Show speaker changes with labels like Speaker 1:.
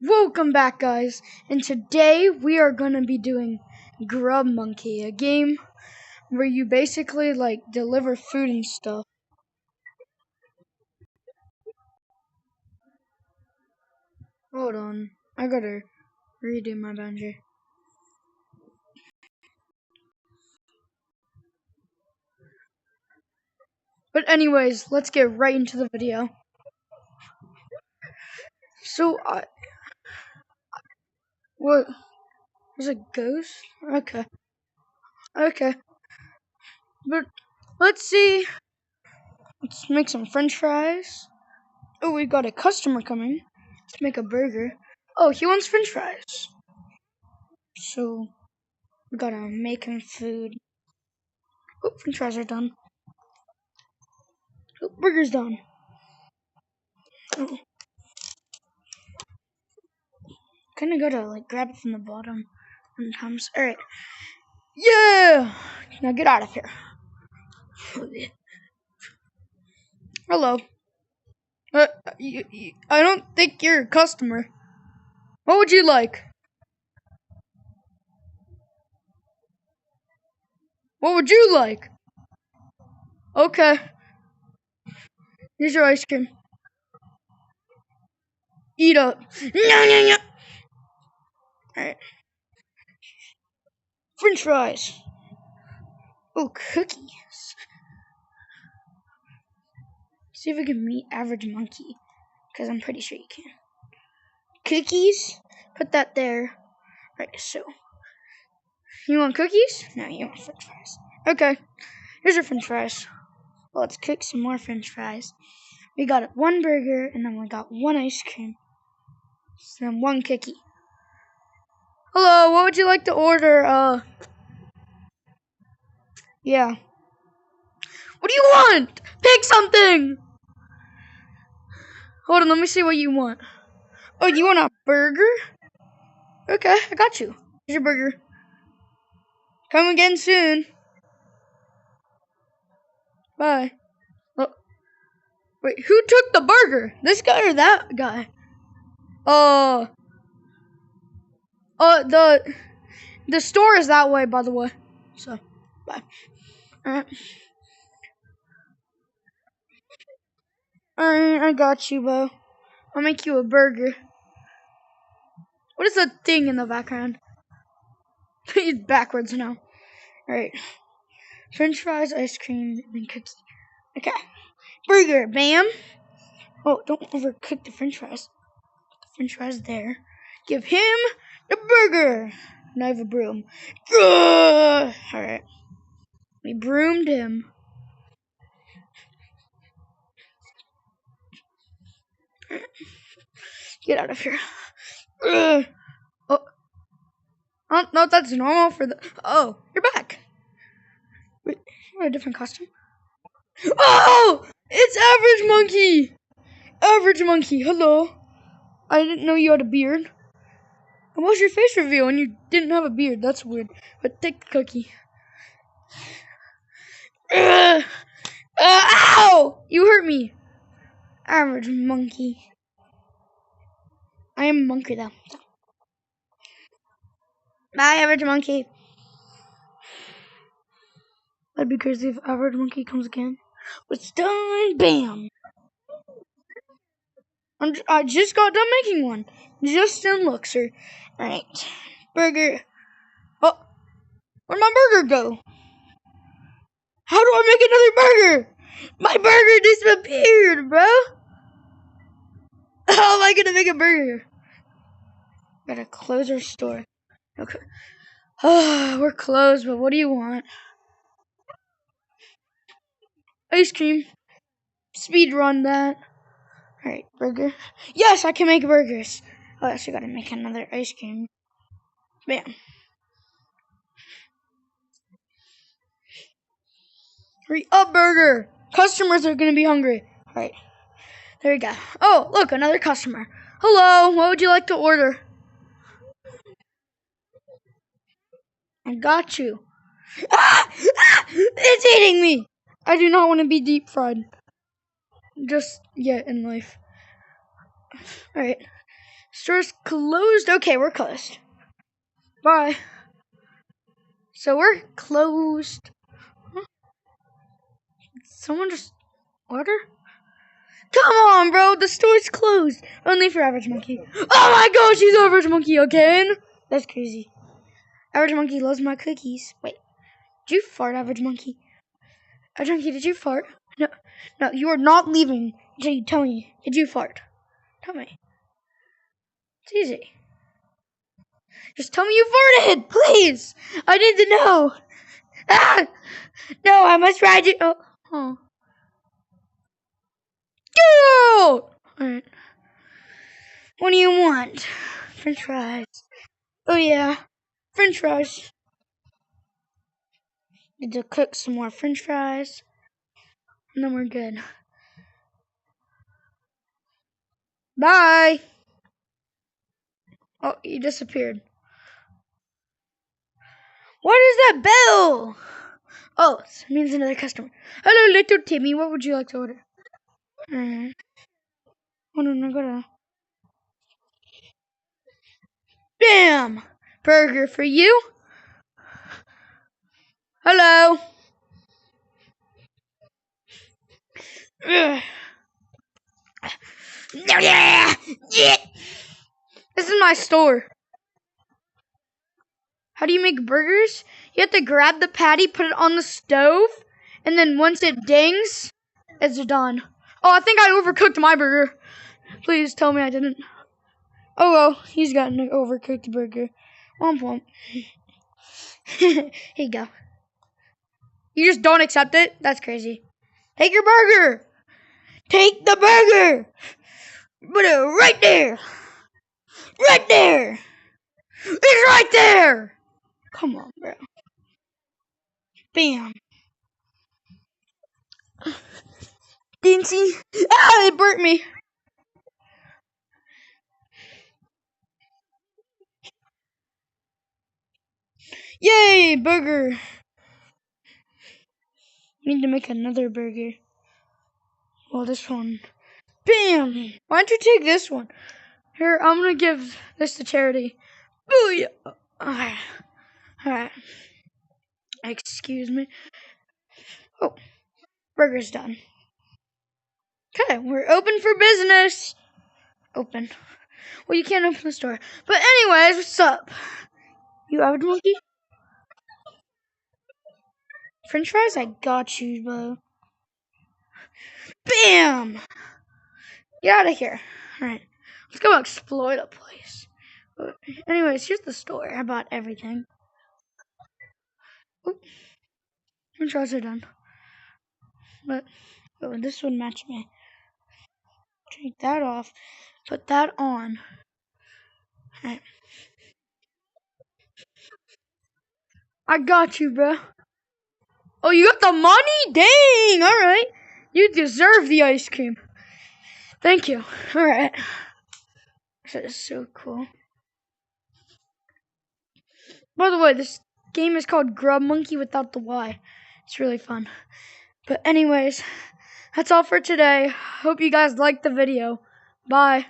Speaker 1: Welcome back, guys, and today we are gonna be doing grubmonke, a game where you basically deliver food and stuff. Hold on, I gotta redo my boundary. But anyways, let's get right into the video. So what? There's a ghost? Okay, but let's see. Let's make some French fries. Oh, we got a customer coming. Let's make a burger. Oh, he wants French fries. So we gotta make him food. Oh, French fries are done. Oh, burger's done. Oh. Kinda gotta grab it from the bottom sometimes. Alright. Yeah! Now get out of here. Hello. I don't think you're a customer. What would you like? What would you like? Okay. Here's your ice cream. Eat up. No. Alright. French fries. Oh, cookies. See if we can meet average monkey. Because I'm pretty sure you can. Cookies. Put that there. Right, so. You want cookies? No, you want French fries. Okay. Here's your French fries. Well, let's cook some more French fries. We got one burger, and then we got one ice cream. And one cookie. Hello, what would you like to order? Yeah. What do you want? Pick something! Hold on, let me see what you want. Oh, you want a burger? Okay, I got you. Here's your burger. Come again soon. Bye. Oh, wait, who took the burger? This guy or that guy? The store is that way, by the way. So, bye. Alright. Alright, I got you, Bo. I'll make you a burger. What is that thing in the background? He's backwards now. Alright. French fries, ice cream, and cookies. Okay. Burger, bam. Oh, don't overcook the French fries. Put the French fries there. Give him the burger. And I have a broom. Alright. We broomed him. Get out of here. Oh. I don't know if that's normal for the... Oh, you're back. Wait, you want a different costume? Oh! It's Average Monkey! Average Monkey, hello. I didn't know you had a beard. What was your face reveal when you didn't have a beard? That's weird. But take the cookie. Ow! You hurt me. Average Monkey. I am a monkey, though. Bye, Average Monkey. That'd be crazy if Average Monkey comes again. It's done. Bam. I just got done making one. Just in looks, sir. Alright. Burger. Oh. Where'd my burger go? How do I make another burger? My burger disappeared, bro. How am I gonna make a burger? Gotta close our store. Okay. We're closed, but what do you want? Ice cream. Speed run that. Alright, burger. Yes, I can make burgers. Oh, I actually gotta make another ice cream. Bam. Hurry up, burger. Customers are gonna be hungry. Alright. There we go. Oh, look, another customer. Hello, what would you like to order? I got you. It's eating me. I do not want to be deep fried. Just yet in life. Alright. Store's closed. Okay, we're closed. Bye. So we're closed. Huh? Someone just order? Come on, bro. The store's closed. Only for Average Monkey. Oh my gosh, he's Average Monkey again. That's crazy. Average Monkey loves my cookies. Wait, did you fart, Average Monkey? Average Monkey, did you fart? No, no, you are not leaving until you tell me. Did you fart? Tell me. It's easy. Just tell me you farted, please. I need to know. Ah! No, I must ride it. Oh. Go! Alright. What do you want? French fries. Oh, yeah. French fries. Need to cook some more French fries. And then we're good. Bye. Oh, you disappeared. What is that bell? Oh, it means another customer. Hello, little Timmy. What would you like to order? Alright. Hold on, I gotta. Bam! Burger for you. Hello. Ugh. This is my store. How do you make burgers? You have to grab the patty, put it on the stove, and then once it dings, it's done. Oh, I think I overcooked my burger. Please tell me I didn't. Oh well, he's got an overcooked burger. Womp womp. Here you go. You just don't accept it? That's crazy. Take your burger! Take the burger! Put it right there! Right there! It's right there! Come on, bro. Bam. Dincy. Ah, it burnt me. Yay, burger. Need to make another burger. Well, this one. Bam! Why don't you take this one? Here, I'm gonna give this to charity. Booyah! Alright. Excuse me. Oh, burger's done. Okay, we're open for business. Open. Well, you can't open the store. But anyways, what's up? You Average Monkey? French fries? I got you, bro. Bam! Get out of here. Alright. Let's go explore the place. Anyways, here's the store. I bought everything. Oop. French fries are done. But this would match me. Take that off. Put that on. Alright. I got you, bro. Oh, you got the money? Dang! Alright. You deserve the ice cream. Thank you. Alright. That is so cool. By the way, this game is called Grubmonke without the Y. It's really fun. But anyways, that's all for today. Hope you guys liked the video. Bye.